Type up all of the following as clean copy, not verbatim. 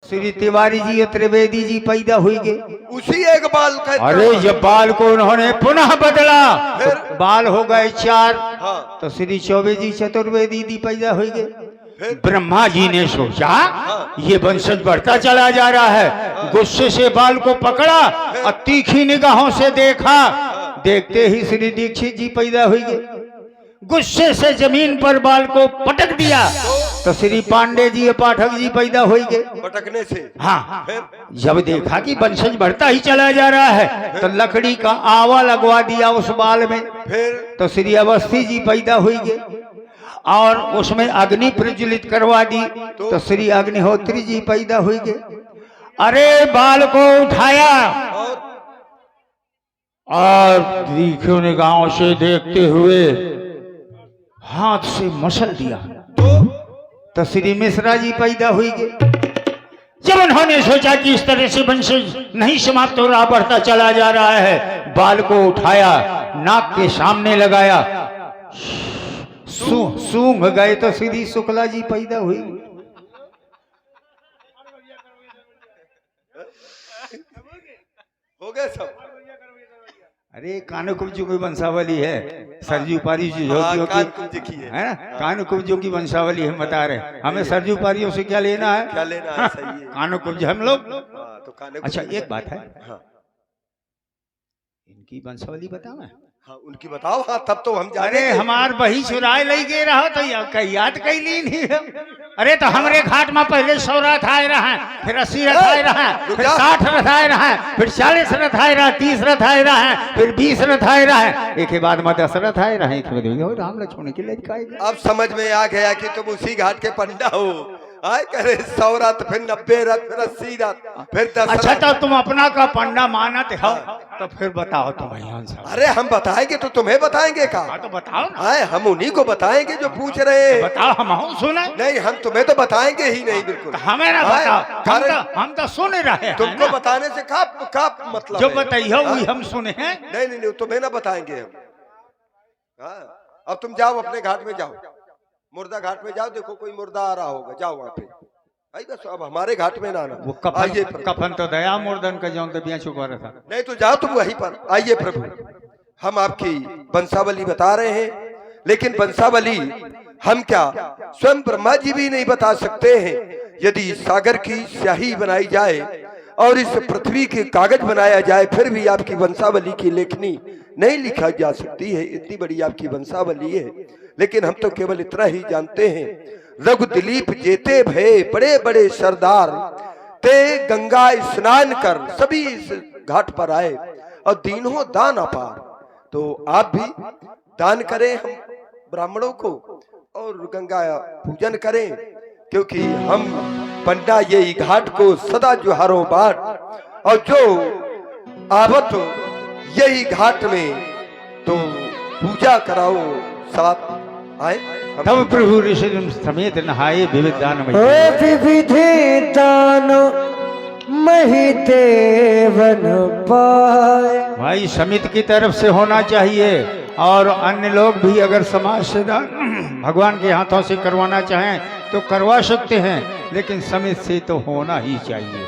श्री तिवारी जी और त्रिवेदी जी पैदा हुई गए। उसी एक बाल का अरे जब बाल को उन्होंने पुनः बदला फिर? तो बाल हो गए 4। हाँ। तो श्री चौबे जी चतुर्वेदी जी पैदा हुई गए। फिर? ब्रह्मा जी ने सोचा ये वंशज बढ़ता चला जा रहा है, गुस्से से बाल को पकड़ा और तीखी निगाहों से देखा। देखते ही श्री दीक्षित जी पैदा हुई गए। गुस्से से जमीन पर बाल को पटक दिया तो श्री पांडे जी और पाठक जी पैदा हुई गए। पटकने से हाँ, फिर? जब देखा कि वंशज बढ़ता ही चला जा रहा है तो लकड़ी का आवा लगवा दिया उस बाल में। फिर? तो श्री अवस्थी जी पैदा हुई गए और उसमें अग्नि प्रज्वलित करवा दी तो श्री अग्निहोत्री जी पैदा हुई गए। अरे बाल को उठाया और तीखी निगाहों से देखते हुए हाथ से मसल दिया तो श्री मिश्रा जी पैदा हुई गए। जब उन्होंने सोचा कि इस तरह से वंशज नहीं समाप्त हो रहा, बढ़ता चला जा रहा है, बाल को उठाया, नाक के सामने लगाया, सूंघ गए तो श्री शुक्ला जी पैदा हुई। हो गए सब। अरे कानकुब्जों की वंशावली है, सरजू पारी जो की है ना, कानकुब्जों की वंशावली हम बता रहे। हमें सरजू पारियों से क्या लेना है? क्या लेना है? सही है। कानकुब्ज हम लोग। तो अच्छा एक बात है, हाँ। इनकी वंशावली बताओ। हाँ उनकी बताओ। हाँ तब तो हम जाने। अरे हमार बही चुराए ले गए रहो तो याद कैली नहीं। अरे तो हमरे घाट में पहले 100 रथ आए रहे, फिर 80 रथ आए रहे, फिर 60 रथ आए रहे, फिर 40 रथ आए रहे, 30 रथ आए रहे, फिर 20 रथ आए रहे, एक के बाद में 10 रथ आए रहे। राम लक्ष्मण के लिए अब समझ में आ गया कि तुम उसी घाट के पंडा हो। आए करे 100 रथ, फिर 90 रथ, फिर 80 रथ, फिर 10। अच्छा तो तुम अपना का पंडा मानते हो तो फिर बताओ तुम आंसर। अरे हम बताएंगे तो तुम्हें बताएंगे का? हाँ तो बताओ ना। आए हम उन्हीं को बताएंगे जो पूछ रहे हैं। बताओ, हम सुने। नहीं हम तुम्हें तो बताएंगे ही नहीं बिल्कुल। हमें ना बताओ, हम तो सुन रहे हैं। तुमको बताने से का मतलब जो बताइए वही हम सुने हैं। नहीं तुम्हें ना बताएंगे हम। हाँ अब तुम जाओ अपने घाट में जाओ, मुर्दा घाट में जाओ, देखो कोई मुर्दा आ रहा होगा, जाओ वहाँ पे। आई बस अब हमारे घाट में ना आना। वो कफन तो दया मुर्दन का जौन तबिया चुका रहा था। नहीं तो जाओ तुम वहीं पर। आइए प्रभु, हम आपकी वंशावली बता रहे हैं, लेकिन वंशावली हम क्या स्वयं ब्रह्मा जी भी नहीं बता सकते हैं। यदि सागर की स्याही बनाई जाए और इस पृथ्वी के कागज बनाया जाए फिर भी आपकी वंशावली की लेखनी नहीं लिखा जा सकती है। इतनी बड़ी आपकी वंशावली है। लेकिन हम तो केवल इतना ही जानते हैं, रघु दिलीप जेते भये बड़े बड़े सरदार, ते गंगा स्नान कर सभी इस घाट पर आए और दीनों दान अपार। तो आप भी दान करें हम ब्राह्मणों को और गंगा पूजन करें, क्योंकि हम पंडा यही घाट को सदा जुहारों बाट, और जो आवत हो यही घाट में तो पूजा कराओ साथ आए। तब प्रभु ऋषि समेत नहाए विविध दान विविधे दान महिते वन पाए। भाई समिति की तरफ से होना चाहिए और अन्य लोग भी अगर समाज से दान भगवान के हाथों से करवाना चाहें तो करवा सकते हैं, लेकिन समिति से तो होना ही चाहिए।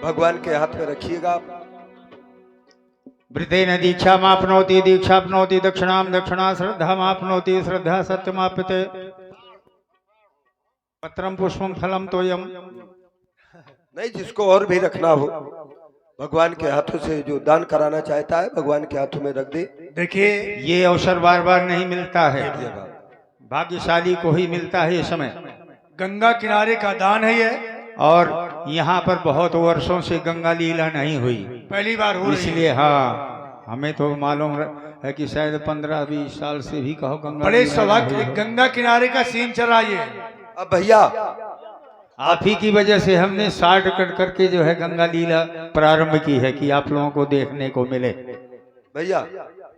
भगवान के हाथ में रखिएगा। वृतेन दीक्षा मापनोति दीक्षा अपनोति दक्षिणाम दक्षिणा श्रद्धा मापनोति श्रद्धा सत्यमाप्यते पत्रम पुष्पम फलम तोयम। नहीं जिसको और भी रखना हो भगवान के हाथों से, जो दान कराना चाहता है भगवान के हाथों में रख दे। देखिए ये अवसर बार बार नहीं मिलता है, भाग्यशाली को ही मिलता है ये समय। गंगा किनारे का दान है ये, और यहाँ पर बहुत वर्षों से गंगा लीला नहीं हुई, पहली बार हो रही है। इसलिए हाँ हमें तो मालूम है कि शायद 15-20 साल से भी कहो गंगा बड़े लीला सौभाग्य नहीं हुई। गंगा किनारे का सीन चला ये। अब भैया आप ही की वजह से हमने शॉर्ट कट करके जो है गंगा लीला प्रारंभ की है कि आप लोगों को देखने को मिले। भैया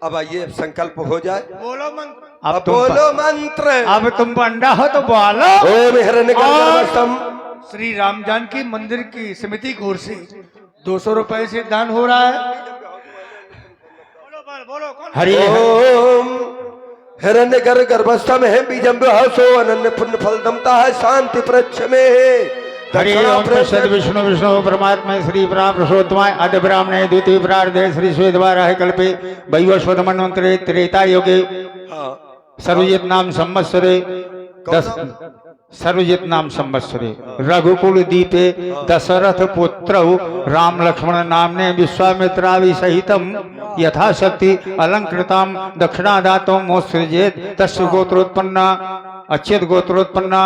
अब आइए संकल्प हो जाए। बोलो मंत्र। अब बोलो मंत्र। अब तुम पंडा हो तो बोलो। ओम हिरण्यगर्भस्तम। श्री राम जानकी मंदिर की समिति की ओर से 200 रुपए से दान हो रहा है। बोलो कौन? हरि ओम हिरण्य गर्भस्थम है बीजम विहासो अनन्य पुण्य फल दमता है शांति प्रच्छ में हरि ओम तत्सत् विष्णु विष्णु परमात्मा श्री पुरुषोत्तमाय आदि ब्राह्मणे द्वितीय प्रार्धे श्री श्वेतवाराह कल्पे वैवस्वत मन्वन्तरे त्रेता युगे सर्वजित नाम संवत्सरे सर्वजित नाम संवत्सरे रघुकुल दीपे दशरथ पुत्रौ राम लक्ष्मण नामने विश्वामित्रावि सहितम यथाशक्ति अलंकृताम दक्षिणादातो मोत्सृजेत तस्य गोत्रोत्पन्ना अच्युत गोत्रोत्पन्ना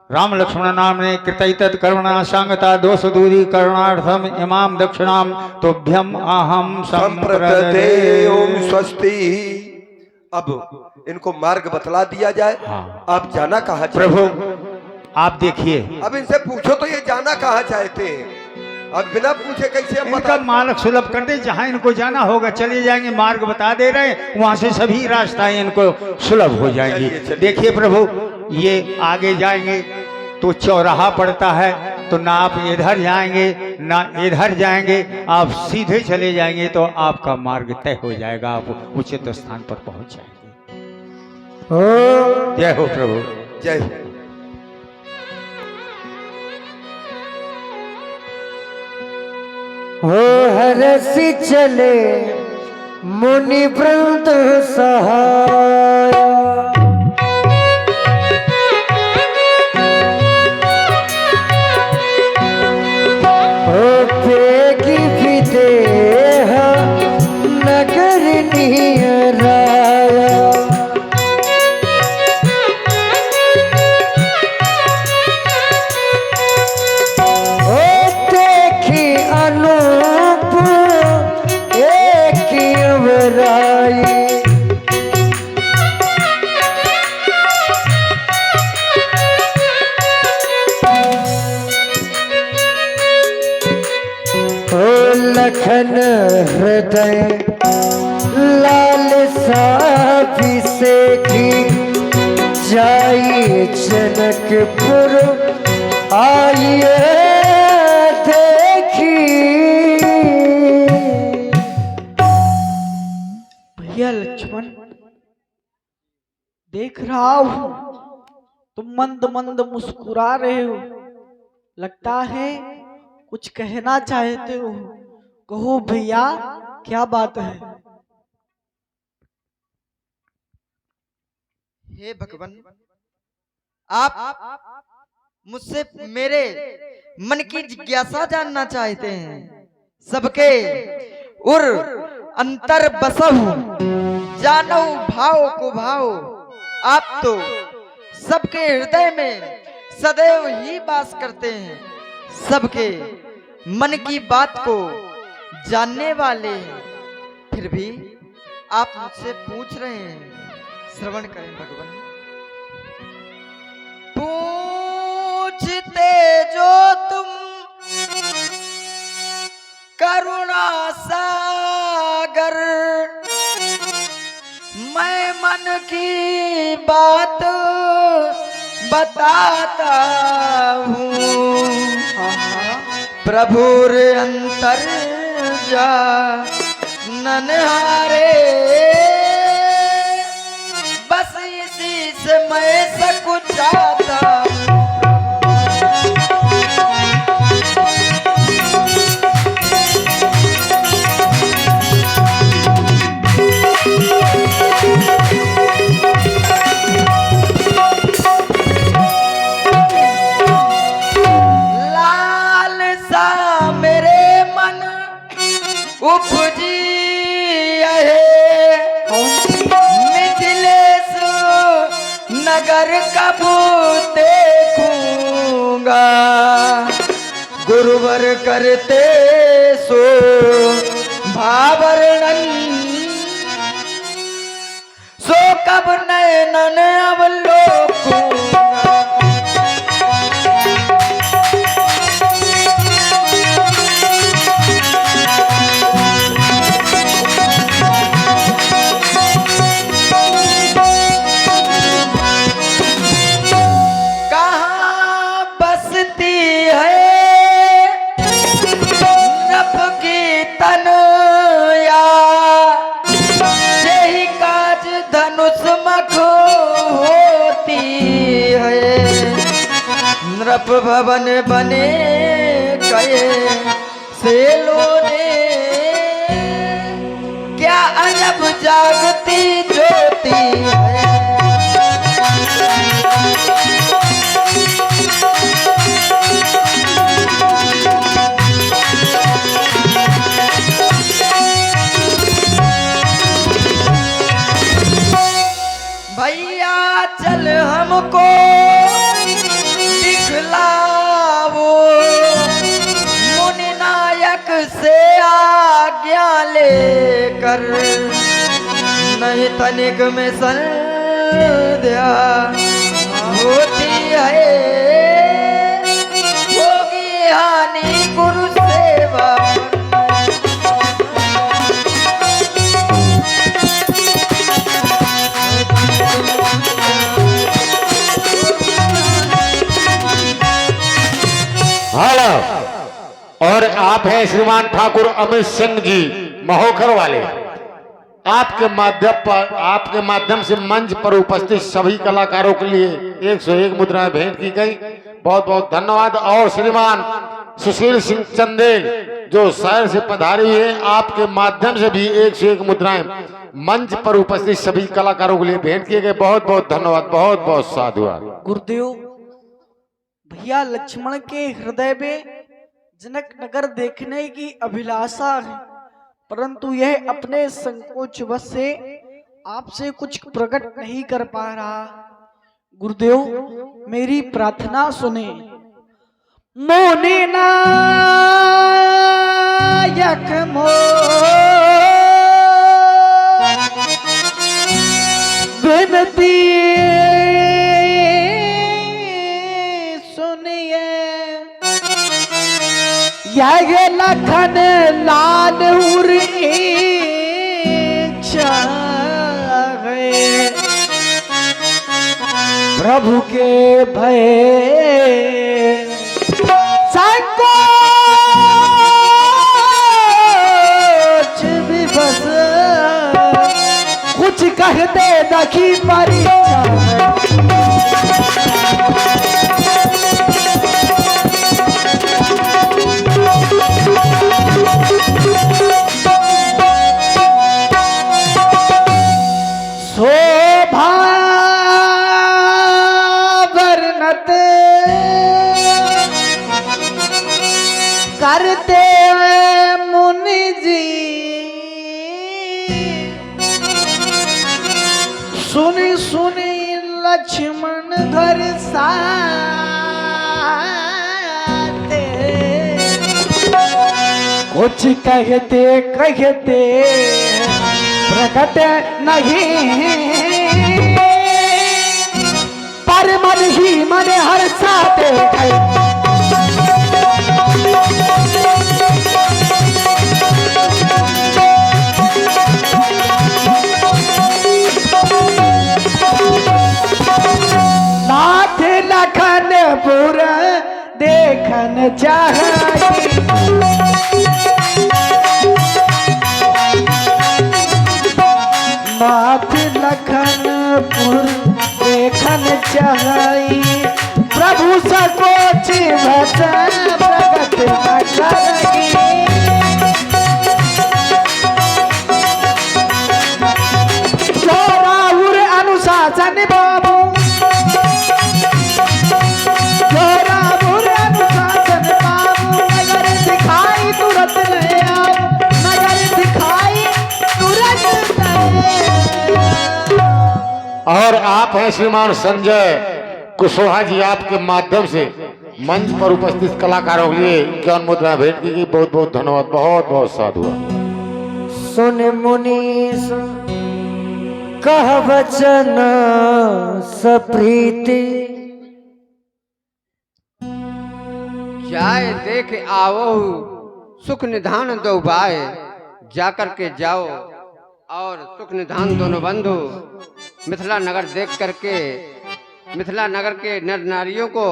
राम लक्ष्मण नामने कृतैतत् कर्मणा सांगता दोष दूरीकरणार्थम इमाम दक्षिणाम तोभ्यम अहम संप्रदते ओम स्वस्ति। अब इनको मार्ग बतला दिया जाए। हाँ। आप जाना कहाँ प्रभु चाहते? आप देखिए अब इनसे पूछो तो ये जाना कहाँ चाहते हैं। अब बिना पूछे कैसे हम इनका बता? मार्ग सुलभ कर दे, जहाँ इनको जाना होगा चले जाएंगे, मार्ग बता दे रहे हैं, वहां से सभी रास्ताएं इनको सुलभ हो जाएंगी। चलिए। देखिए प्रभु, ये आगे जाएंगे तो चौराहा पड़ता है, तो ना आप इधर जाएंगे ना इधर जाएंगे, आप सीधे चले जाएंगे तो आपका मार्ग तय हो जाएगा, आप उचित स्थान पर पहुंच जाएंगे। जय हो प्रभु। जय हो। हो हरसि चले मुनि वृंद सहाय, हो पेगी विदेह नगर नियराया, हो देखी अनूप एक अवराई, हो लखन हृदय लाल साफी की जाइए जनकपुर आइए देखी। भैया लक्ष्मण, देख रहा हूं तुम मंद मंद मुस्कुरा रहे हो, लगता है कुछ कहना चाहते हो। कहो भैया, क्या बात है? हे भगवान, आप मुझसे मेरे मन की जिज्ञासा जानना चाहते हैं। सबके उर अंतर बसहु जानो भाव को भाव। आप तो सबके हृदय में सदैव ही वास करते हैं, सबके मन की बात को जानने वाले हैं। फिर भी आप मुझसे पूछ रहे हैं, श्रवण करें भगवान। पूछते जो तुम करुणा सागर, मैं मन की बात बताता हूँ। प्रभुर अंतर जा ननहारे, बस इसी से मैं सकुचाता हूँ। उपजी है मिथिलेश नगर कब देखूंगा, गुरुवर करते सो भावर्णन, सो कब नयनन अवलोकूंगा। तप भवन बने कहे से लोने, क्या अजब जागती ज्योति है। भैया चल हमको दिखलाओ, मुनि नायक से आज्ञा लेकर, नहीं तनिक में संध्या होती है, होगी हानि गुरु सेवा। हेलो, और आप हैं श्रीमान ठाकुर अमित सिंह जी महोखर वाले। आपके माध्यम से मंच पर उपस्थित सभी कलाकारों के लिए 101 मुद्राएं भेंट की गई। बहुत बहुत धन्यवाद। और श्रीमान सुशील सिंह चंदेल जो शहर से पधारे हुए हैं, आपके माध्यम से भी 101 मुद्राएं मंच पर उपस्थित सभी कलाकारों के लिए भेंट किए गए। बहुत बहुत धन्यवाद, बहुत बहुत साधुवाद। गुरुदेव, भैया लक्ष्मण के हृदय में जनक नगर देखने की अभिलाषा है, परंतु यह अपने संकोचवश से आपसे कुछ प्रकट नहीं कर पा रहा। गुरुदेव, मेरी प्रार्थना सुने। मोने नायक मो विनती सुनिए, यह लखन लाल इच्छा है, प्रभु के भय संकोच विवश, कुछ कहते नखी परीक्षा है। शोभा वर्णत करते मुनि जी, सुनी सुनी लक्ष्मण घर साते, कुछ कहते कहते प्रकट नहीं, पर मन ही मन हर्षाते गए। नाथ लखनपुर देखन चाहिए, नाथ लखनपुर देखन चाहिए, प्रभु सकोच भजन प्रगट न करही। जोराउर अनुशासन बाबू, जोराउर अनुशासन बाबू, नगर दिखाई तुरंत ले आओ, नगर दिखाई तुरंत ले। और आप हैं श्रीमान संजय कुशवाहा जी, आपके माध्यम से मंच पर उपस्थित कलाकारों के लिए 51 मुद्रा भेंट की गई। बहुत बहुत धन्यवाद, बहुत बहुत साधुवाद। सुन मुनीस कह वचन सप्रीति, जाए देख आवो सुख निधान दो बाय, जाकर के जाओ और सुख निधान दोनों बंधु मिथिला नगर देख करके मिथिला नगर के नर नारियों को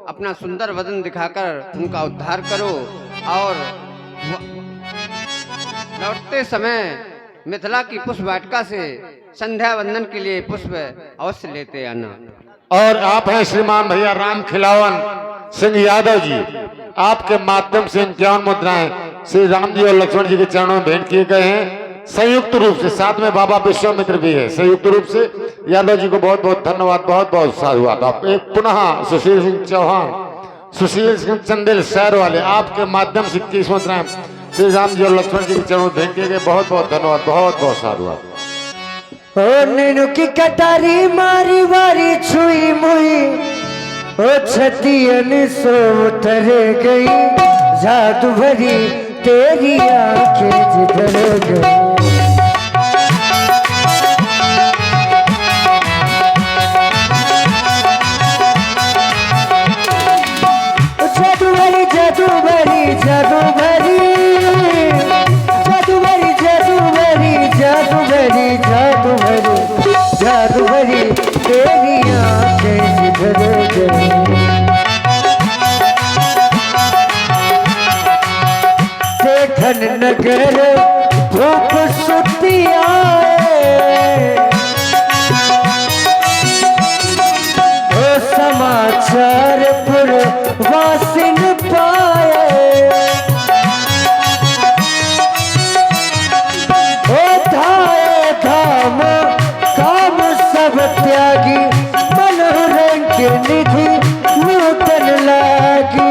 अपना सुंदर वदन दिखाकर उनका उद्धार करो, और लौटते समय मिथिला की पुष्प वाटिका से संध्या वंदन के लिए पुष्प अवश्य लेते आना। और आप हैं श्रीमान भैया राम खिलावन सिंह यादव जी, आपके माध्यम से 51 मुद्राएं श्री राम जी और लक्ष्मण जी के चरणों में भेंट किए गए हैं संयुक्त रूप से। साथ में बाबा विश्वामित्र भी है। संयुक्त रूप से यादव जी को बहुत बहुत धन्यवाद, बहुत बहुत साधुवाद। आप एक पुनः सुशील सिंह चौहान, सुशील सिंह चंदेल शहर वाले, आपके माध्यम से 21 मुद्राएं श्री राम जी और लक्ष्मण जी के चरणों में भेंट किए गए। बहुत बहुत धन्यवाद, बहुत बहुत साधुवाद। ओ नैनु की कटारी मारी वारी छुई मुई, ओ छतियन सो उतर गई, जादू भरी तेरी आंखें जिधर गई। जादू भरी जादू भरी जादू भरी जादू भरी जादू भरी जादू भरी जादू भरी जादू भरी तेरी आंखें जिधर गई। देखन नगर धूप सुती आए, ओ समाचार पुरवासिन पाए, ओ धाए धाम काम सब त्यागी, मनोरंग के निधि नूतन लागी।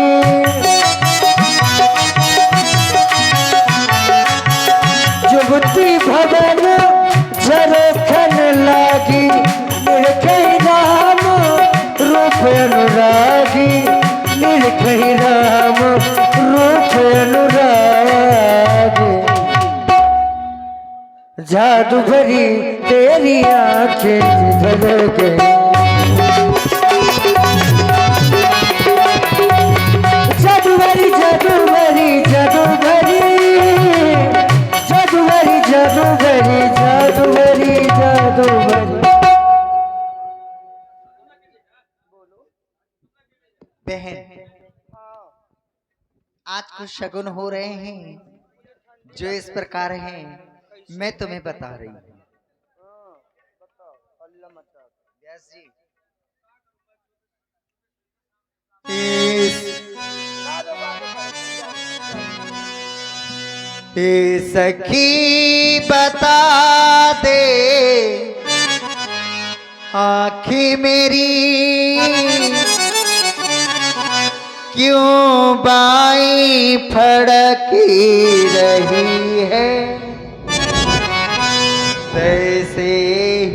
जुगती भवन झरोखन लागी, निर्खई राम रूप अनुरागी, निर्खई राम रूप अनुरागी। जादू भरी तेरी आंखें जिधर गई, जादू भरी जादू भरी जादू भरी जादू भरी जादू भरी जादू भरी जादू भरी। बहन, आज कुछ शगुन हो रहे हैं जो इस प्रकार हैं, मैं तुम्हें बता रही हूँ। व्यास जी, सखी बता दे आँखें मेरी क्यों बाई फड़की रही है, तैसे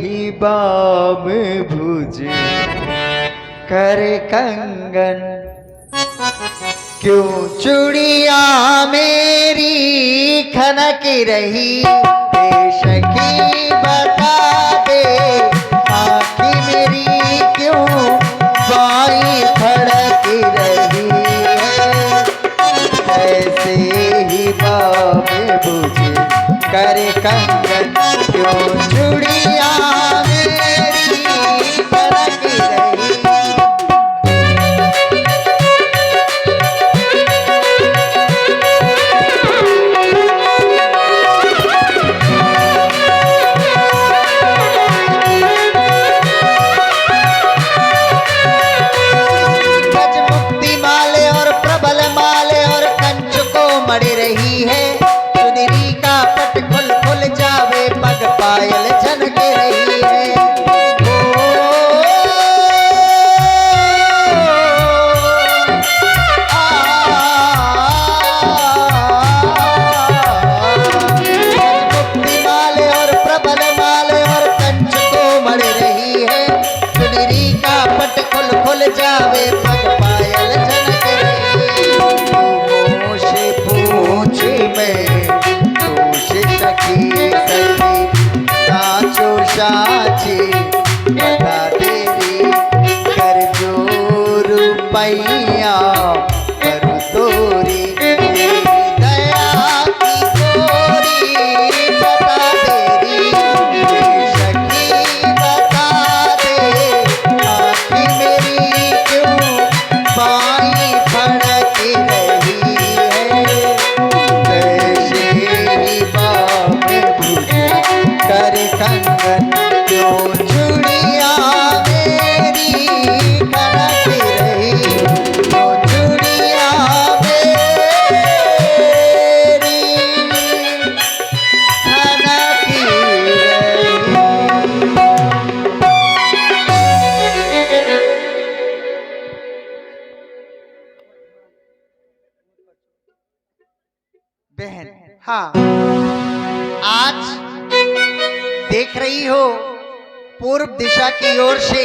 ही बाम भुज कर कंगन, क्यों चूड़िया मेरी खनक रही। सखी बता दे आँखें मेरी क्यों बाई फड़क रही है, ऐसे ही बाम बुझे कर कंगन, क्यों चूड़िया मेरी खनक रही। मड़ी रही है, सुनरी का पट खुल खुल जावे, पग पायल झनक रही है। मुक्ति माले और प्रबल माले और कंच को मड़ रही है, सुनरी का पट खुल खुल जावे, पग पायल झनक रही है। पूछी मैं दोष सखी सखी साचो हाँ, आज देख रही हो पूर्व दिशा की ओर से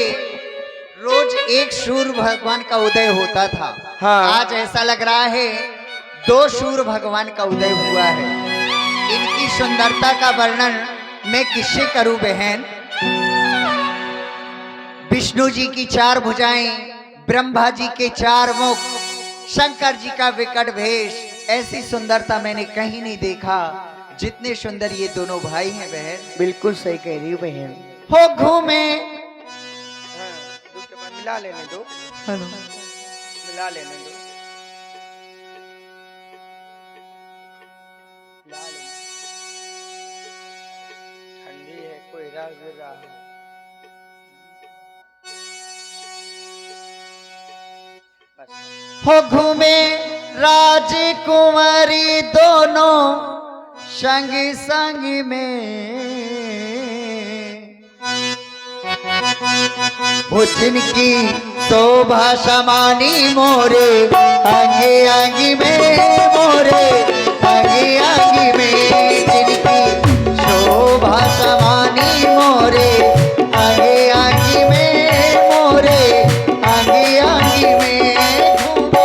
रोज एक सूर्य भगवान का उदय होता था। हाँ। आज ऐसा लग रहा है 2 सूर्य भगवान का उदय हुआ है। इनकी सुंदरता का वर्णन मैं किससे करूं बहन। विष्णु जी की 4 भुजाएं, ब्रह्मा जी के 4 मुख, शंकर जी का विकट भेष, ऐसी सुंदरता मैंने कहीं नहीं देखा जितने सुंदर ये दोनों भाई हैं बहन। बिल्कुल सही कह रही हो बहन। हो घूमे मिला लेने दो, मिला लेने दो, मिला लेने। ठंडी है, कोई राह गिर रहा है। हो घूमे राजकुमारी दोनों संग संग में, वो जिनकी शोभा समानी मोरे आगे आगे में, मोरे आगे आगे में, जिनकी शोभा समानी मोरे आगे आगे में, मोरे आगे आगे में घूमे।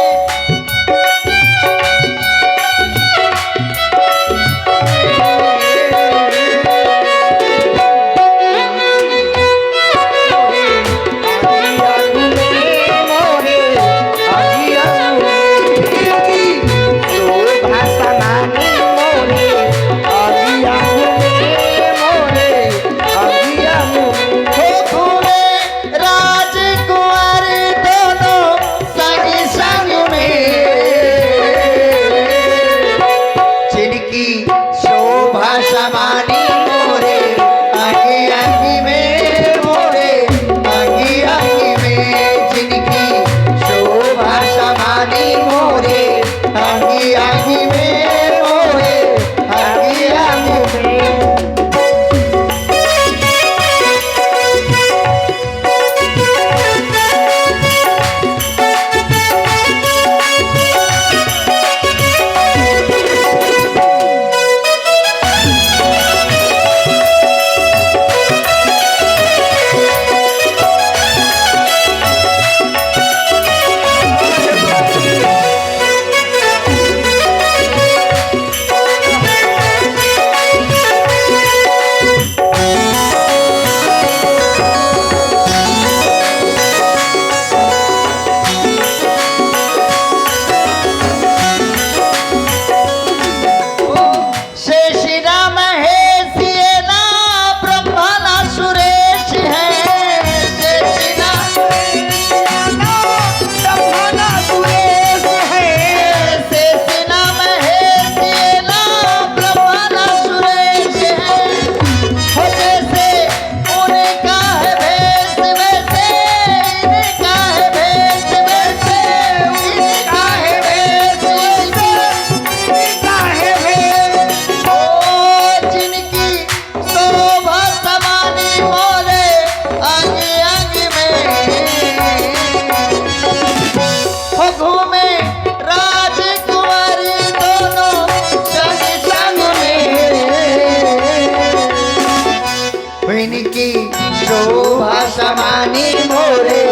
समानी मोरे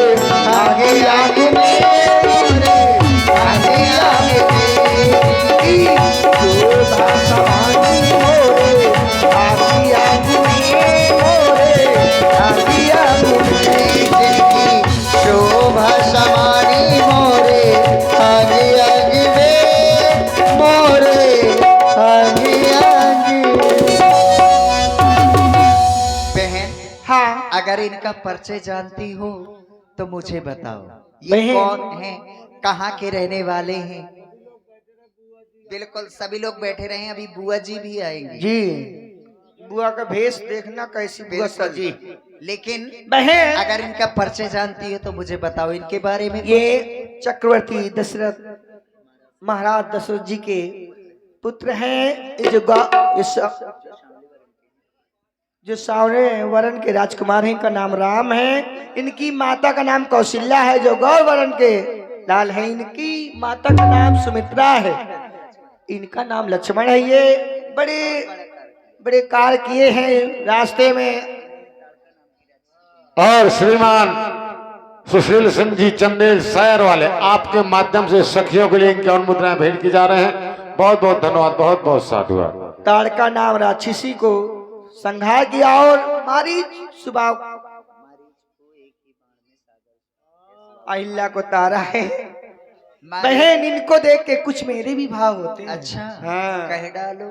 आगे आगे में, मोरे आगे आगे में, शोभा समानी मोरे आगे आगे में, मोरे आगे आगे में, जिनकी शोभा समानी मोरे आगे आगे में, मोरे आगे आगे। बहन, हाँ, अगर इनका परिचय जानती हो तो मुझे बताओ, ये कौन हैं, कहाँ के रहने वाले हैं? बिल्कुल सभी लोग बैठे रहे, अभी बुआ जी भी आएंगी जी। बुआ का भेष देखना कैसी बुआ सजी। लेकिन बहन, अगर इनका परिचय जानती हो तो मुझे बताओ इनके बारे में। ये चक्रवर्ती दशरथ महाराज दशरथ जी के पुत्र हैं। जो सावरे वरण के राजकुमार हैं, इनका नाम राम है। इनकी माता का नाम कौशल्या है, जो गौर वरण के लाल है। इनकी माता का नाम सुमित्रा है, इनका नाम लक्ष्मण है। ये बड़े बड़े कार्य किए हैं रास्ते में। और श्रीमान सुशील सिंह जी चंदेल शहर वाले आपके माध्यम से सखियों के लिए इक्यावन मुद्राएं भेंट की जा रहे हैं। बहुत बहुत धन्यवाद, बहुत बहुत साधुवाद। ताड़का नाम राक्षसी को संहार किया और मारी सुबह अहिल्या को तारा है। बहन इनको देख के कुछ मेरे भी भाव होते हैं। अच्छा हाँ। कह डालो।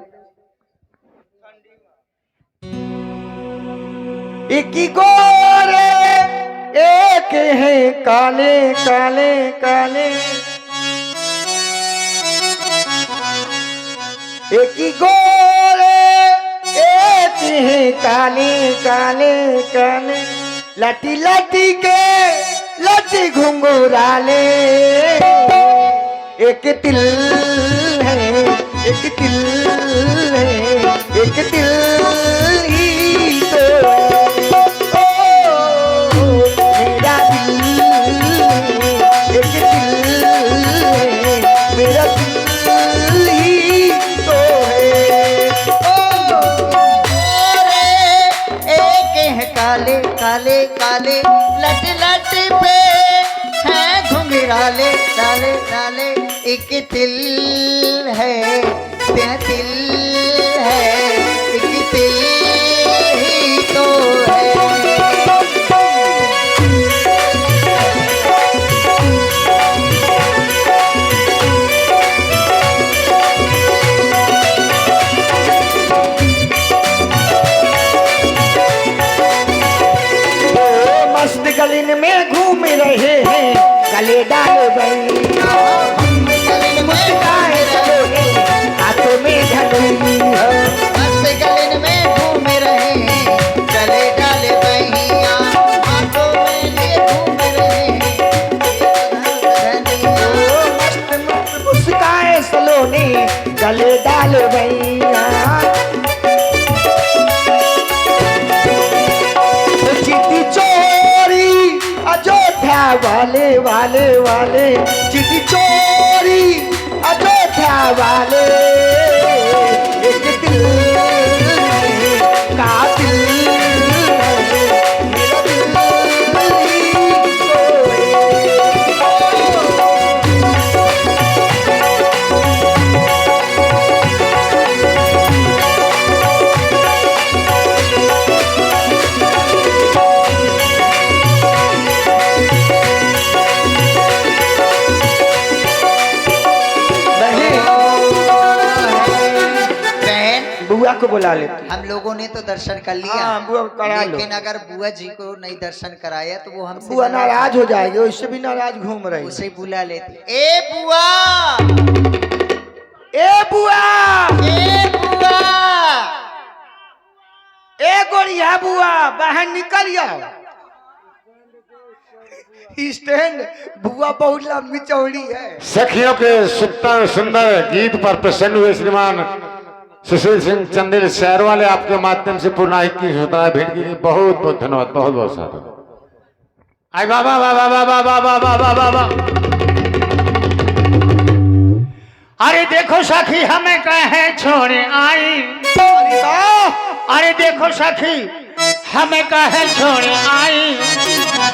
एक ही गोरे एक है काले काले काले, एक ही गोरे एक है काले काले काले, लटी लटी के लटी घुंघराले, एक तिल है एक तिल है एक तिल ही तो मेरा दिल है, एक दिल है मेरा दिल ही तो है। एक है काले काले काले, लट लट पे है घुंघराले लाले लाले, एक तिल है तिल है एक तिल ही तो है। मस्त गलिन में घूम रहे हैं गले डाल भैया, मुस्काए सलोने हाथों में धनुई, मस्त गलिन में घूम रहे हैं गले डाले बहिया, हाथों में लिए घूम रहे हैं मस्त मस्त मुस्काए सलोने गले डाल भैया। चिट्ठी चोरी अयोध्या वाले वाले वाले, चिट्ठी चोरी अयोध्या वाले, एक दिल है कातिल है मेरा दिल ही तो बुआ को बुला लेते। हम लोगों ने तो दर्शन कर लिया। हाँ, बुआ को करा लो। लेकिन अगर बुआ जी को नहीं दर्शन कराया तो वो हमसे बुआ नाराज हो जाएगी, उससे भी नाराज घूम रही। उसे बुला लेते। ए बुआ, ए बुआ, ए बुआ, ए गोरिया बुआ, बाहर निकल जाओ। स्टैंड बुआ बहुत लंबी चौड़ी है। सखियों के सुंदर सुंदर गीत पर प्रसन्न हुए श्रीमान सुशील सिंह चंदेल शहर वाले आपके माध्यम से पूर्ण 21 मुद्राएं भेंट की गई। बहुत बहुत धन्यवाद, बहुत बहुत साधु। आई बाबा बाबा बाबा बाबा बाबा बाबा। अरे देखो सखी हमें कहे छोड़े आई, अरे देखो सखी हमें कहे छोड़े आई,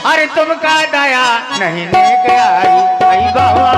अरे तुमका दया नहीं लेके आई। आई बाबा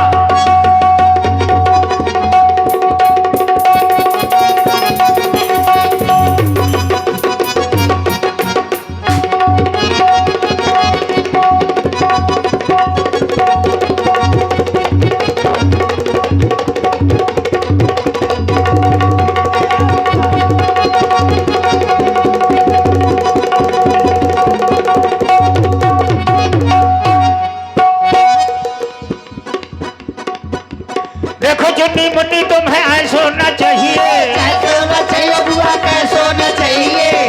चुन्नी मुन्नी तुम्हें ऐसो न चाहिए,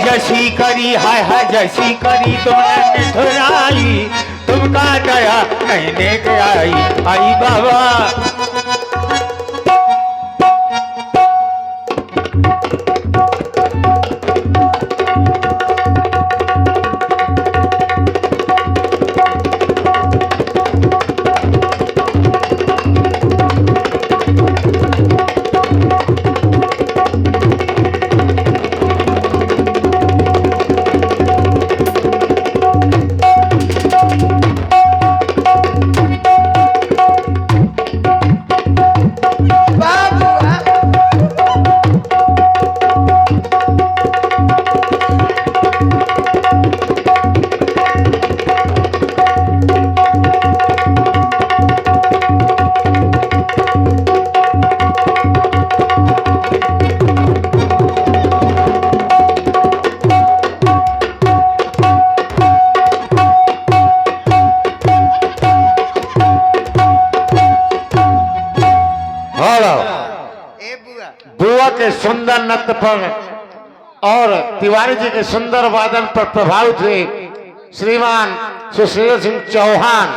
जैसी करी हाय हाय जैसी करी तुमने थोड़ाई, तुमका दया नहीं लेके आई। आई बाबा के सुंदर नृत्य पर और तिवारी जी के सुंदर वादन पर प्रभावित हुए श्रीमान सुशील सिंह चौहान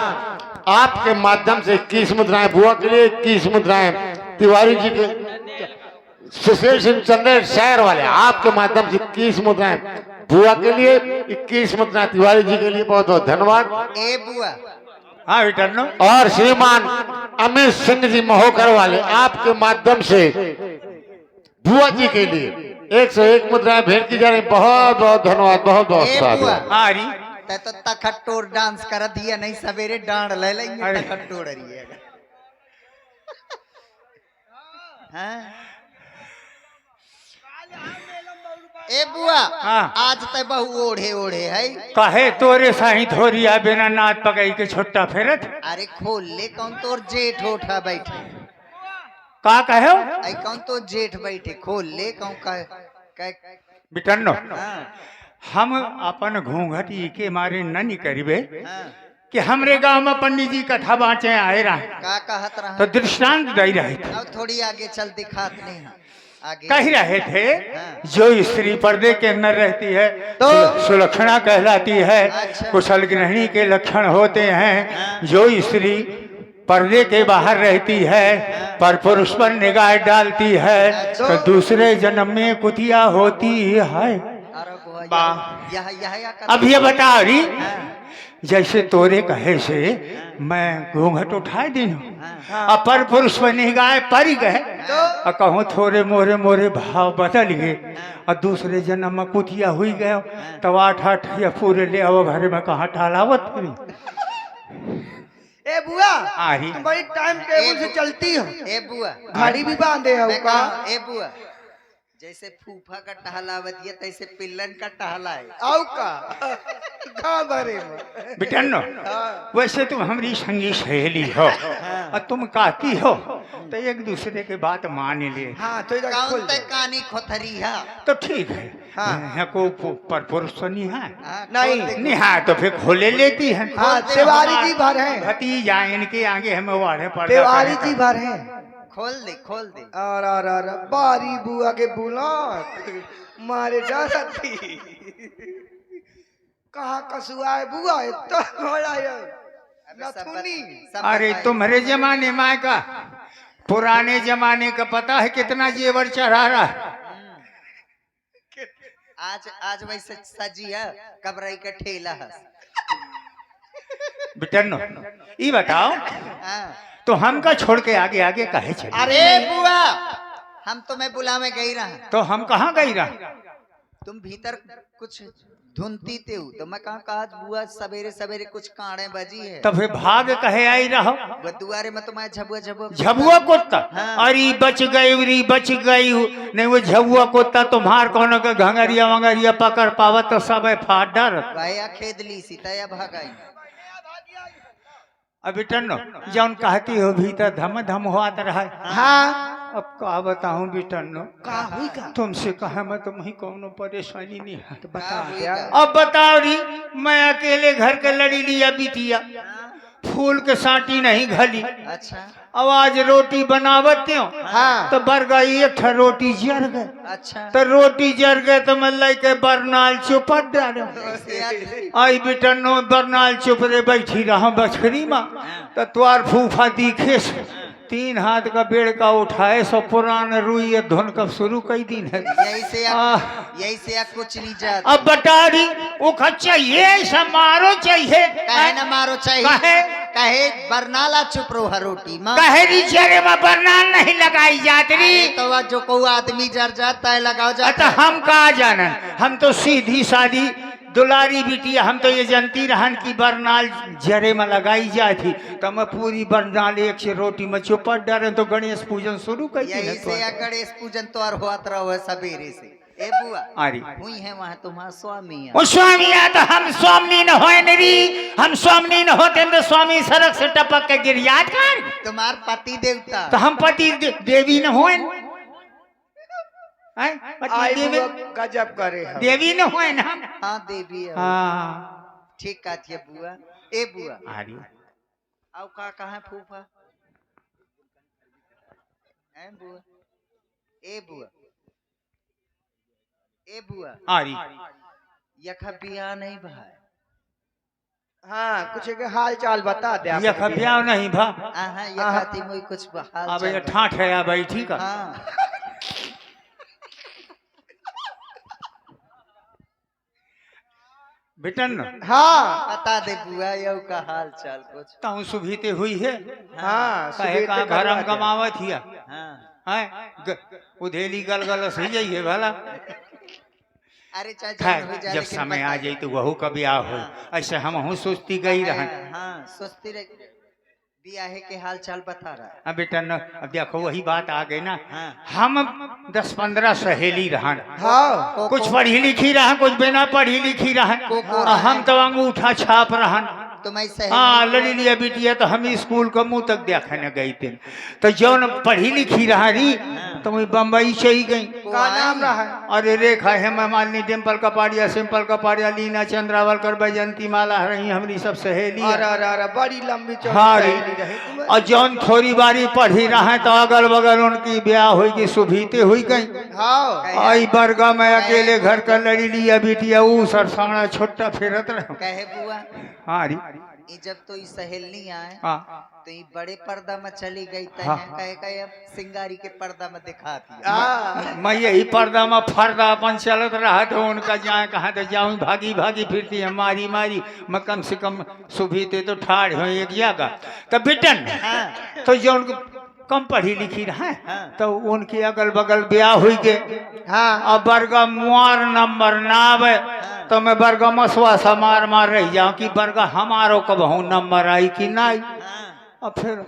आपके माध्यम से 21 मुद्राएं बुआ के लिए, 21 मुद्राएं तिवारी जी के, सुशील सिंह चंदेल शहर वाले आपके माध्यम से 21 मुद्राएं बुआ के लिए, 21 मुद्राएं तिवारी जी के लिए। बहुत बहुत धन्यवाद। ए बुआ हाँ रिटर्नो और श्रीमान अमित सिंह जी महोकर वाले आपके माध्यम से बुआ जी के लिए 101 मुद्राएं भेंट की जा रही। बहुत बहुत धन्यवाद, बहुत बहुत ए साधु। बुआ हाँ री ते तो तखट्टोर डांस कर दिया नहीं, सवेरे डांड ले लेंगे अरे। तखट्टोर रही है। हाँ? ए बुआ हाँ। आज ते बहु ओढ़े ओढ़े है। कहे तोरे साही थोरिया बिना नाथ पकई के छुट्टा फेरत अरे खोल ले, कौन तोर जेठ उठा बैठे, का कहे आई कौन तो जेठ बैठे, खोल ले कौन कह बिटन्नो हाँ, हम अपन घूंघटी के मारे न निकरिबे हाँ, कि हमरे गांव में पंडित जी कथा बाँचे आए रहे का कहत रहा तो दृष्टांत दे रहे थे। अब थोड़ी आगे चल दिखात नहीं है आगे कह रहे थे हाँ। जो स्त्री पर्दे के अंदर रहती है तो सुलक्षणा कहलाती है, अच्छा। कुशल गृहिणी के लक्षण होते हैं। जो स्त्री पर्दे के बाहर रहती है पर पुरुष पर निगाह डालती है तो दूसरे जन्म में कुतिया होती है। अरे बुआ, वाह। यह अब ये बता रही जैसे तोरे कहे से मैं घूंघट उठाए दिन अब पर पुरुष पर निगाह पड़ गए और कहूँ थोड़े मोरे मोरे भाव बदल गए और दूसरे जन्म में कुतिया हुई गए तब 8 या पूरे ले आओ घर में कहाँ टालावत फिरी। ए बुआ आ रही तुम बड़ी टाइम टेबल से चलती हो, ए बुआ घड़ी भी बांधे हो मैं का? कहूं, ए बुआ जैसे फूफा का टहलावत है तैसे पिल्लन का टहला है। आओ का बारे में बिटन्नो वैसे तुम हमारी संगी सहेली हो और तुम कहती हो तो एक दूसरे के बात मान ले हाँ तो इधर खोल कौन ते दो। कानी खोथरी है? तो ठीक है। हाँ। यहाँ को पर पुरुष तो नहीं है, हाँ, नहीं। खोल दे। निहा तो फिर खोले लेती है। हाँ तिवारी जी भर है, भतीजा इनके आगे हमें वाड़े पड़ तिवारी जी भर है। खोल दे खोल दे। और बारी बुआ के बुला मारे डरती कहाँ कसुआ है बुआ है तो घोड़ा है अबे सब नथुनी। सब अरे बताइए। तुम्हारे जमाने में का पुराने जमाने का पता है कितना जेवर चढ़ा रहा है। आज वैसे सजी है कबराई का ठेला है। बिटन्नो ये बताओ हाँ। तो हम का छोड़ के आगे आगे काहे चले? अरे बुआ हम तुम्हें बुलावे गई रहा, तो हम कहाँ गई रहा? तुम भीतर कुछ धुनती थे तो मैं कहा बुआ सवेरे सवेरे कुछ कांडे बजी है तो फिर भाग कहे आई रहो वो दुआरे में तुम्हारे झबुआ झबुआ झबुआ कुत्ता। हाँ। अरे बच गई बच गई नहीं वो झबुआ कुत्ता तुम्हार कौन का घंगरिया वंगरिया पकड़ पावत तो सब फाट डर। भाया खेदली सीता भागाई। अभी टन्नो जौन कहती हो भीतर धम धम होता रहा। हाँ अब का बताऊं बिटन्नो का हुई का तुमसे कहा मैं तुम्हें कोनो परेशानी नहीं है। तो बता हुई क्या? का? अब बताओ री मैं अकेले घर के लड़ी लिया बिटिया फूल के साटी नहीं घली अच्छा आवाज रोटी बनावत क्यों हाँ तो बर गई एक ठा रोटी जर गए अच्छा तो रोटी जर गए तो मैं लेके बरनाल चुपट डालो आई बिटनो बरनाल चुप रे बैठी रहा बछरी माँ तो तुआर फूफा दिखे से 3 हाथ का बेड़ का उठाए सो पुरान रुई धुन कब शुरू कई दिन है। यही से कुछ नहीं जाता। अब बता रही वो चाहिए ऐसा मारो चाहिए कहे न मारो चाहिए कहे? कहे बरनाला चुप रो हर रोटी माँ कहे री चेहरे में बरनाल नहीं लगाई जाती री। तो वह जो को आदमी जर जाता है लगाओ अच्छा जाता है। हम कहा जाना हम तो सीधी सादी दुलारी बिटिया हम तो ये जानती रहन की बरनाल जरे में लगाई जाए थी तो मैं पूरी बरनाल एक से रोटी में चुपट डरे तो गणेश पूजन शुरू कर यही से या गणेश पूजन तो और होत रहो है सवेरे से। ए बुआ अरे हुई है वहाँ तुम्हारा स्वामी है। वो स्वामी आ तो हम स्वामी न होए नरी हम स्वामी न होते तो स्वामी सड़क से टपक के गिर याद कर तुम्हार पति देवता तो हम पति देवी न होए आई देवी बुआ गजब करे हम। देवी न होए ना हम। हाँ देवी है। हाँ ठीक कहती है बुआ। ए बुआ अरे आओ का कहाँ फूफा? ए बुआ ए बुआ ए बुआ आरी यखा बिया नहीं भाई। हाँ कुछ एक हाल चाल बता दे ये खबिया नहीं भा हाँ यखा ती मुई कुछ हाल अब ये चाल ठाठ है या भाई ठीक है हाँ बेटन हाँ बता दे बुआ यौ का हाल चाल कुछ। ताऊ सुभीते हुई है हाँ कहे का सुबह भरम करवा दे। कमावत हिया हाँ है उधेली गलगल सही जाइए भला अरे चाचा खैर जब समय आ जाई तो वहू का ब्याह हो ऐसे हम हूँ सोचती गई रहन हाँ सोचती रह बियाहे के हाल चाल बता रहा है। अब बेटा न अब देखो वही बात आ गई ना हाँ। हम 10-15 सहेली रहन हाँ कुछ पढ़ी लिखी रहन कुछ बिना पढ़ी लिखी रहन और हम तो अंगूठा छाप रहन तुम्हारी सहेली हाँ लड़ी लिया बिटिया तो हम स्कूल को मुंह तक देखा न गई थी तो जौन पढ़ी लिखी रही तो वही बम्बई चली गई का नाम रहा है? अरे रेखा हेमा मालिनी डिम्पल कपाड़िया सिंपल कपाड़िया लीना चंद्रावलकर बैजंती माला रही हमारी सब सहेली अरे अरे अरे बड़ी लंबी चौड़ी हाँ सहेली रही तुम्हें। और जौन थोड़ी बारी पढ़ी रहे तो अगल बगल उनकी ब्याह हुई की सुभीते हुई गई हाँ आई बरगा में अकेले घर का लड़ी लिया बिटिया ऊ सरसाना छोटा फिरत रहे कहे बुआ हाँ री ये जब तो ये सहेली आए हाँ तो ये बड़े पर्दा में चली गई तय हाँ। कहे कहे अब सिंगारी के पर्दा में दिखा दिया। हाँ मैं यही पर्दा में फर्दा अपन चलत रहा तो उनका जाए कहाँ तो जाऊँ भागी भागी फिरती है मारी मारी मैं कम से कम सुबह तो ठाड़ हो एक जगह तो बेटन तो जो उनको कम पढ़ी लिखी रहे तो उनके अगल बगल ब्याह हुई गए हाँ अब बरगा मुआर नंबर ना आवे तो मैं बरगा मसवा सा मार मार रही जाऊँ कि बरगा हमारो कब हूँ नंबर आई कि ना आई अब फिर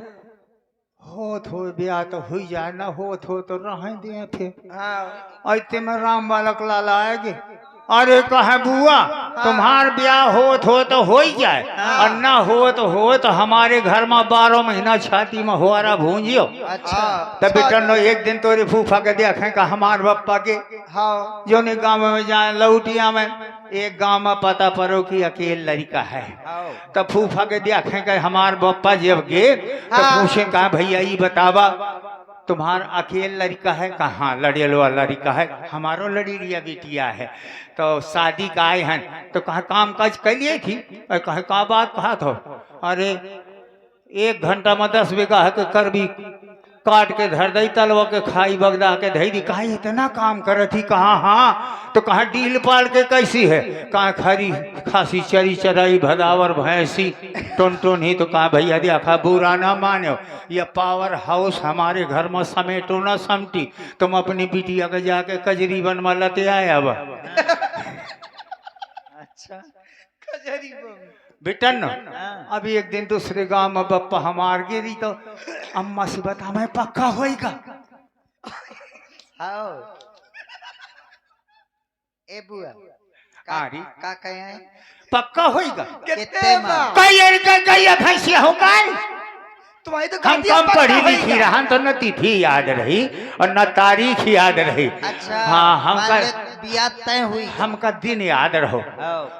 हो ब्याह तो हुई जाए ना हो तो रह दिए फिर हाँ ऐते में राम बालक लाला आएगे अरे कहे बुआ तुम्हार ब्याह हो तो हो ही जाए और ना हो तो हमारे घर में 12 महीना छाती में होरा भूंजियो अच्छा तब बेटन एक दिन तोरे फूफा के देखे का हमार बप्पा के हाँ जो ने गाँव में जाए लौटिया में एक गांव में पता पड़ो कि अकेले लड़का है तब फूफा के देखे का हमार बप्पा जब गे तो पूछे कहा भैया ये बतावा तुम्हार अकेले लड़का है कहाँ लड़ेलवा लड़का है हमारो लड़ी लिया बिटिया है तो शादी का आए हैं तो कहा काम काज करिए थी और कहे का बात कहा तो अरे 1 घंटा में 10 बीघा है के कर भी काट के धर दई तलवा के खाई बगदा के धई दी कहा इतना काम कर थी कहा हाँ तो कहा डील पाल के कैसी है कहा खरी खासी चरी चराई भदावर भैंसी टोन ही तो कहा भैया देखा बुरा ना मानो ये पावर हाउस हमारे घर में समेटो ना समटी तुम अपनी बिटिया के जाके कजरी बन में लते आए अब अच्छा कजरी बम। बेटन अभी एक दिन दूसरे गांव में बप्पा हमार गिरी तो अम्मा से बता मैं पक्का होएगा हाँ ए बुआ आरी का कहे हैं पक्का होएगा कितने माँ कई भैंसिया हो गए तुम्हारी तो हम गांठिया कम पक्का पढ़ी होएगा। लिखी रहा तो न तिथि याद रही और न तारीख याद रही अच्छा हाँ हमका बिया तय हुई हमका दिन याद रहो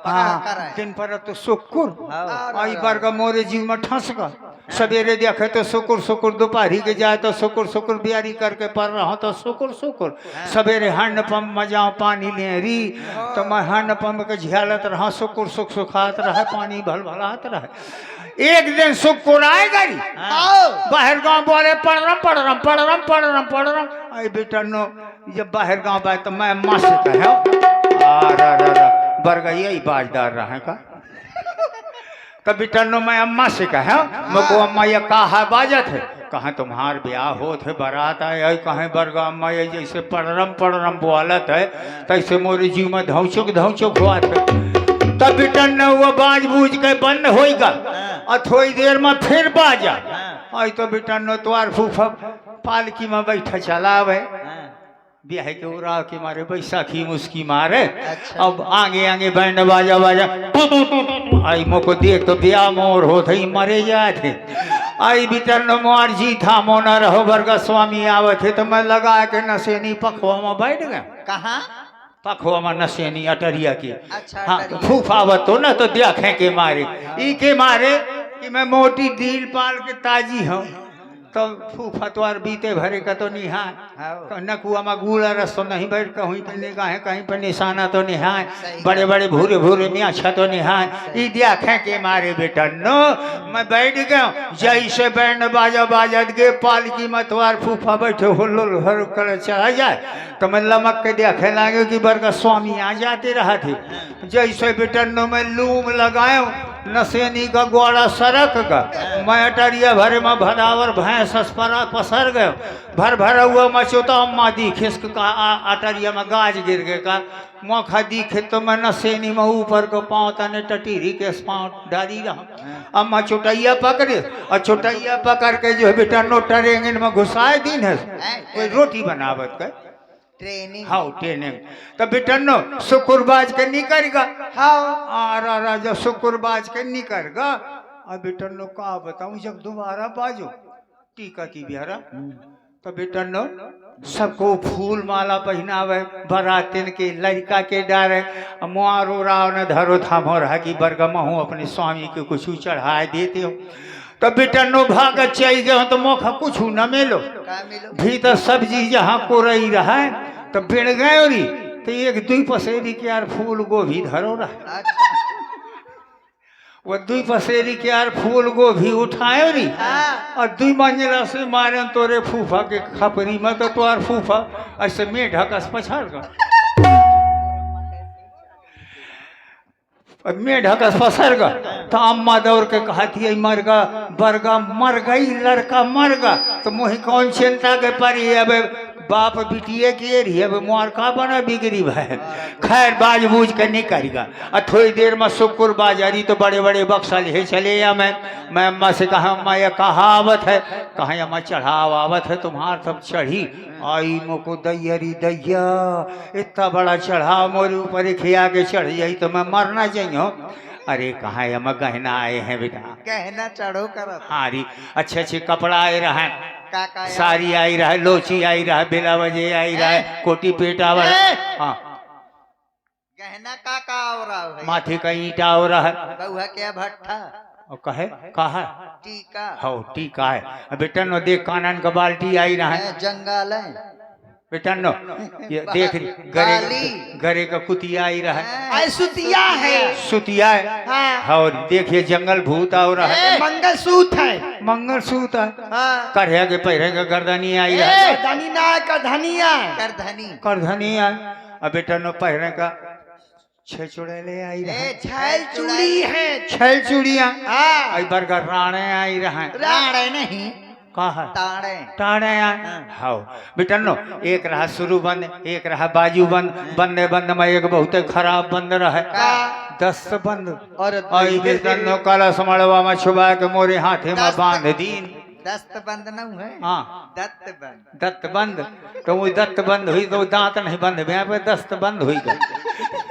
हाँ दिन पर तो शुक्र आई बार का मोरे जीव में ठंस का सवेरे देखे तो शुक्र दोपहरी के जाए तो शुक्र बियारी करके पढ़ रहा तो शुक्र सवेरे हैंड पंप में जाओ पानी ले री तो मैं हैंड पंप के झेलत रहा शुक्र सुखात रहे पानी भल भलात रहे एक दिन शुक्र आएगा री बाहर गांव बोले पढ़ रहा आई बेटा नो जब बाहर गांव आए तो मैं अम्मा से कहे बरगा यही बाजदार रहे का कभी टन्नो मैं अम्मा से कहे मको अम्मा ये कहा बाजत है कहाँ तुम्हार ब्याह होत है बारात आए कहें बरगा अम्मा ये जैसे पढ़रम बोलत है तैसे मोरे जीव में धौचुक हुआ था तब टन वो बाज बूझ के बंद होएगा और थोड़ी देर में फिर बाजा आई तो बेटन तुम्हार फूफा पालकी में बैठा चलावे ब्याह के उड़ा के मारे बैसाखी मुस्की मारे अब आगे बैंड बाजा आई मोको देख तो ब्याह मोर हो थी मरे जाते आई भीतर न मोर जी था मोना रहो बरगा स्वामी आवे थे तो मैं लगा के नसेनी पखवा में बैठ गया कहाँ पखवा में नसेनी अटरिया की अच्छा हाँ फूफावत तो न तो देखे के मारे ई के मारे कि मैं मोटी डील पाल के ताजी हूँ तो फूफा तोर बीते भरे का तो निहाय तो नकुआ में गुड़ा रस तो नहीं बैठ कहीं पे निगाहें कहीं पे निशाना तो निहाय बड़े बड़े भूरे भूरे में अच्छा तो निहाय ई देखे के मारे बेटा नो मैं बैठ गया जैसे बैंड बाजा बाजत गे पालकी में तोर फूफा बैठे हुल्लुल हर कर चला जाए तो मैं लमक के देखे लगे कि बरका स्वामी आ जाते रहा थे जैसे बेटा नो मैं लूम लगायो नसेनी का गोड़ा सरक का मैं अटरिया भरे में भदावर भैंस अस्परा पसर गयो भर भरा हुआ मचोता अम्मा दी खिसक का अटरिया में गाज गिर गए का मौका दिखे तो मैं नसेनी में ऊपर को पाँव तने टटीरी के पाँव डाली रहा अम्मा चोटैया पकड़े और चोटैया पकड़ के जो है बेटा नो टरेंगन में घुसाए दिन है कोई रोटी बनावत का ट्रेनिंग हाँ ट्रेनिंग तो बेटा नो शुक्रबाज के निकल गा हाँ राजा शुक्रबाज के निकल गा अब बेटा नो का बताऊं जब दोबारा बाजो टीका की बिहारा तो बेटा नो सबको फूल माला पहनावे बरातिन के लड़का के डारे मुआरो राव ने धरो थामो रहा कि बरगा महू अपने स्वामी के कुछ चढ़ाए देते हो तो बेटा नो भागत चल गए तो मौका कुछ न मिलो भीतर सब्जी जहाँ को रही रहा है तो बिड़ गए री तो एक दुई पसेरी के यार फूल गोभी धरो रहा वो दुई पसेरी के यार फूल गोभी उठाए री और दुई मंजिला से मारे तोरे फूफा के खपरी में तो तोर फूफा ऐसे में ढकस पछाड़ कर में ढकस पसर गा तो अम्मा दौड़ के कहती है मरगा बरगा मर गई लड़का मर गा तो मोही कौन चिंता के परी अब बाप बिटिए के रही अब मोर का बना बिगड़ी भाई खैर बाज बूझ के नहीं करेगा और थोड़ी देर में शुक्र बाजारी तो बड़े बड़े बक्सा ले चले या मैं अम्मा से कहा अम्मा यह कहावत है कहा अम्मा चढ़ावावत है तुम्हार सब चढ़ी आई मोको दैयरी दैया इतना बड़ा चढ़ाव मोरे ऊपर खिया के चढ़ जाई तो मैं मरना चाहिए अरे कहाँ हम गहना आए हैं बेटा गहना चढ़ो कर हाँ री अच्छे अच्छे कपड़ा आए रहा है साड़ी आई रहा है लोची आई रहा है बेला बजे आई रहा है कोटी पेटा वाला हाँ गहना का हो रहा है माथे का ईटा हो रहा है बहुआ क्या भट्ठा और कहे कहा टीका हो टीका है बेटा नो देख कानन का बाल्टी आई रहा है जंगल है बेटा नो ये देख गरे का कुतिया आई रहा है सुतिया है सुतिया है और देखिए जंगल भूत आ रहा है मंगलसूत्र है मंगलसूत्र है करहे के पैरे का गर्दनी आई है गर्दनी ना करधनिया करधनिया अब बेटा नो पहरे का छह चुड़ैले आई रहा छैल चूड़ी है छह चूड़िया आई बरगा राणे आई रहा है राणे नहीं कहा ताड़े टाड़े हाँ बेटा नो एक रहा शुरू बंद एक रहा बाजू बंद बंदे बंद में एक बहुत खराब बंद रहा 10 बंद और बेटा नो काला समड़वा में छुपा के मोरे हाथे में बांध दीन दस्त बंद न है हाँ दत्त बंद तो वो दत्त बंद हुई तो दांत नहीं बंद पे दस्त बंद हुई गई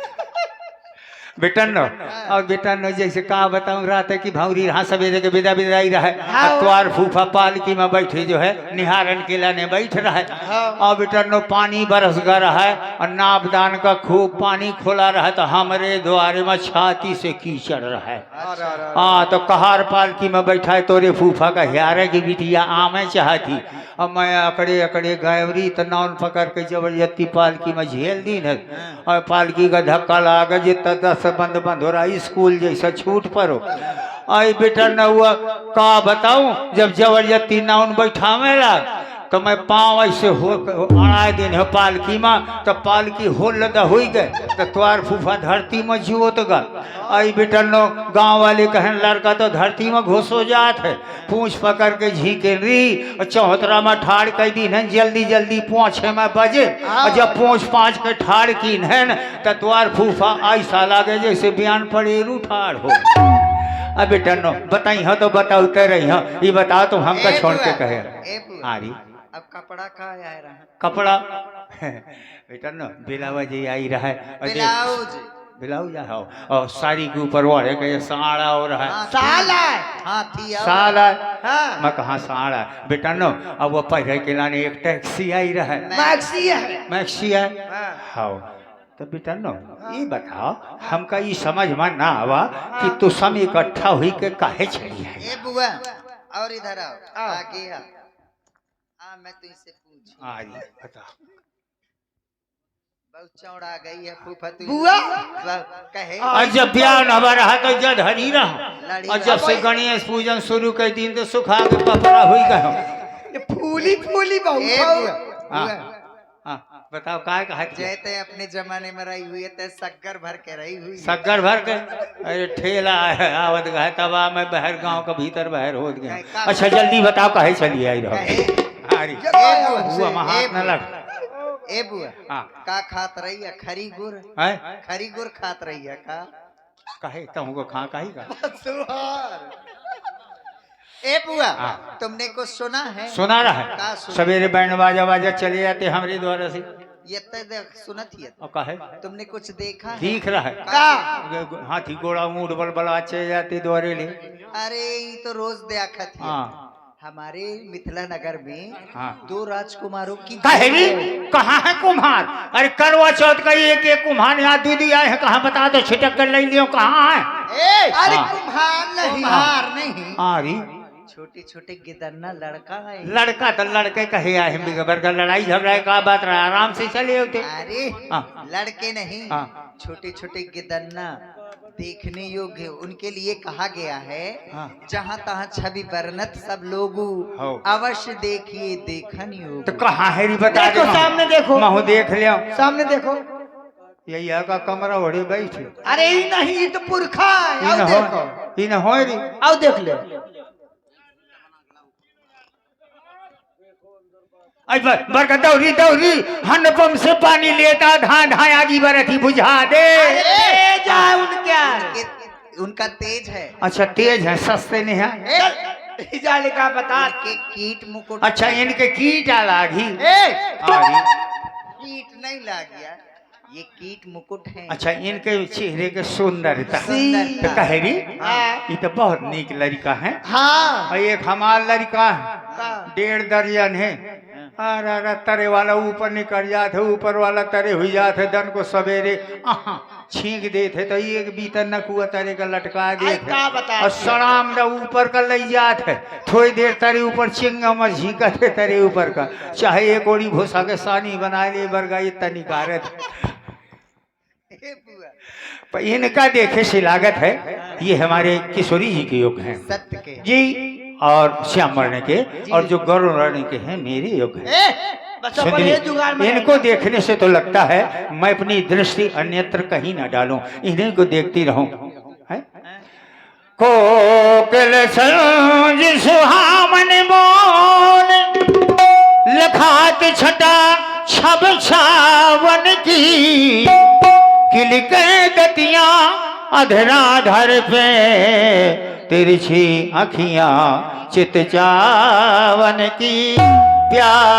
बेटा नो और बेटा नो जैसे कहा बताऊं रात है कि भावरी रहा सवेरे के विदा विदाई रहा है अतवार फूफा पालकी में बैठे जो है निहारन के लाने बैठ रहा है और बेटा नो पानी बरस गा रहा है और नापदान का खूब पानी खोला रहा तो हमारे द्वारे में छाती से कीचड़ रहा है हाँ तो कहार पालकी में बैठा है तोरे फूफा का ह्यारे की बिटिया आमे चाहती अब मैं अकड़े अकड़े गायवरी तो नौन पकड़ के जबरदस्ती पालकी में झेल दी न और पालकी का धक्का लागा जितना 10 बंद हो रहा स्कूल जैसा छूट पर हो आई बेटा न हुआ का बताऊं जब जबरदस्ती नौन बैठावे लाग तो मैं पाँव ऐसे हो अड़ा दिन है पालकी में तो पालकी हो लदा हो गए तो तुम्हार फूफा धरती में जुओत गा आई बेटा नो गाँव वाले कहन लड़का तो धरती में घुस हो जात है पूछ पकड़ के झीके री और चौहतरा में ठाड़ कर दी है जल्दी जल्दी पोछे में बजे और जब पोछ 5 के ठाड़ की है तो तुम्हार फूफा ऐसा लागे जैसे बयान पड़ेरू ठाड़ हो अब बेटा नो बताई हो तो बताते रही हो ये बताओ तो हमका छोड़ के कहे आ रही अब कपड़ा का आया रहा कपड़ा बेटा न बेलावा जी आई रहा है ब्लाउज हो और साड़ी के ऊपर ओढ़े के साड़ा हो रहा है साला मैं कहा साड़ा बेटा नो अब वो पहले के लाने एक टैक्सी आई रहा है मैक्सी है हाँ तो बेटा नो ये बताओ हमका ये समझ में ना आवा कि तू सब इकट्ठा हुई के काहे चली है बुआ और इधर आओ आगे हाँ मैं तुझसे पूछ हाँ जी बता। बहुत चौड़ा गई है फूफा तू बुआ कहे और जब ब्याह न रहा तो जद हरी रहा लड़ी और जब से गणेश पूजन शुरू कर दिन तो सुखा के पपड़ा हुई गए। ये फूली फूली ए बहुत बुआ हाँ बुआ हाँ बताओ काय कहा जैते अपने जमाने में रही हुई है ते शक्कर भर के रही हुई है। शक्कर भर के अरे ठेला है आवत गए तबा मैं बहर गांव का भीतर बहर हो गया। अच्छा जल्दी बताओ काहे चलिए आई रहो। अरे हुआ महात न लग ए बुआ हाँ का खात रही है खरी गुड़ है खरी गुड़ खात रही है का कहे तुमको खा काहे का सुहार ए बुआ हाँ। तुमने कुछ सुना है सुना रहा का है सुना? सवेरे बैंड बाजा बाजा चले जाते हमारे द्वारा से ये तो देख सुनत ही है। और कहे तुमने कुछ देखा है दिख रहा है का हाथी घोड़ा मूड बल बला चले जाते द्वारे ले। अरे ये तो रोज देखा थी हाँ हमारे मिथिला नगर में हाँ 2 राजकुमारों की कहे भी कहाँ है कुम्हार। अरे करवा चौथ का एक एक कुम्हार यहाँ दीदी आए हैं कहाँ बता दो छिटक कर ले लियो कहाँ है। अरे हाँ। कुम्हार नहीं कुम्हार नहीं अरे छोटे छोटे गिदरना लड़का है लड़का तो लड़के कहे आए हैं बिगबर का लड़ाई झगड़ा का बात रहा आराम से चले होते। अरे हाँ। लड़के नहीं हाँ। छोटे छोटे गिदरना देखने योग्य उनके लिए कहा गया है। हाँ। जहाँ तहाँ छवि वर्णत सब लोग हो। अवश्य देखिए देखन तो योग्य। कहाँ है री बता देखो दे सामने देखो महू देख लियो सामने देखो। यही का कमरा ओढ़े बैठे अरे ये नहीं ये तो पुरखा है आओ देखो इन हो री आओ देख ले। बरका दौरी दौरी हनपम से पानी लेता धा धा आगी बरथी बुझा दे। अरे जा उनके उनका तेज है। अच्छा तेज है सस्ते नहीं है जाने का बता इनके कीट मुकुट अच्छा इनके कीट लागी कीट नहीं लाग गया ये कीट मुकुट है। अच्छा इनके चेहरे के सुंदरता सुंदरता। तो कहे री ये तो बहुत नीक लड़का है। हाँ और एक हमार लड़का है 1.5 दर्जन है। अरे तरे वाला ऊपर निकल जाते ऊपर वाला तरे हुई जाते दन को सवेरे छींक देते तो एक बीतर न कुआ तरे का लटका देते का बता और सड़ाम न ऊपर का ले जाते थोड़ी देर तरे ऊपर चिंगम और झींकते तरे ऊपर का चाहे एक ओड़ी भूसा के सानी बना ले बरगा इतना निकारे पर इनका देखे से लागत है ये हमारे किशोरी जी के योग हैं सत्य के जी और श्याम वर्ण के और जो गौरव वर्ण के हैं मेरे योग हैं। बच्चा पर ये जुगाड़ में इनको देखने से तो लगता है मैं अपनी दृष्टि अन्यत्र कहीं ना डालूं इन्हीं को देखती रहूं। कोकिल संज सुहावन बोल लखात छटा छब छावन की किलिक गतियां अधराधर पे तिरछी अखियां चित चावन की प्यार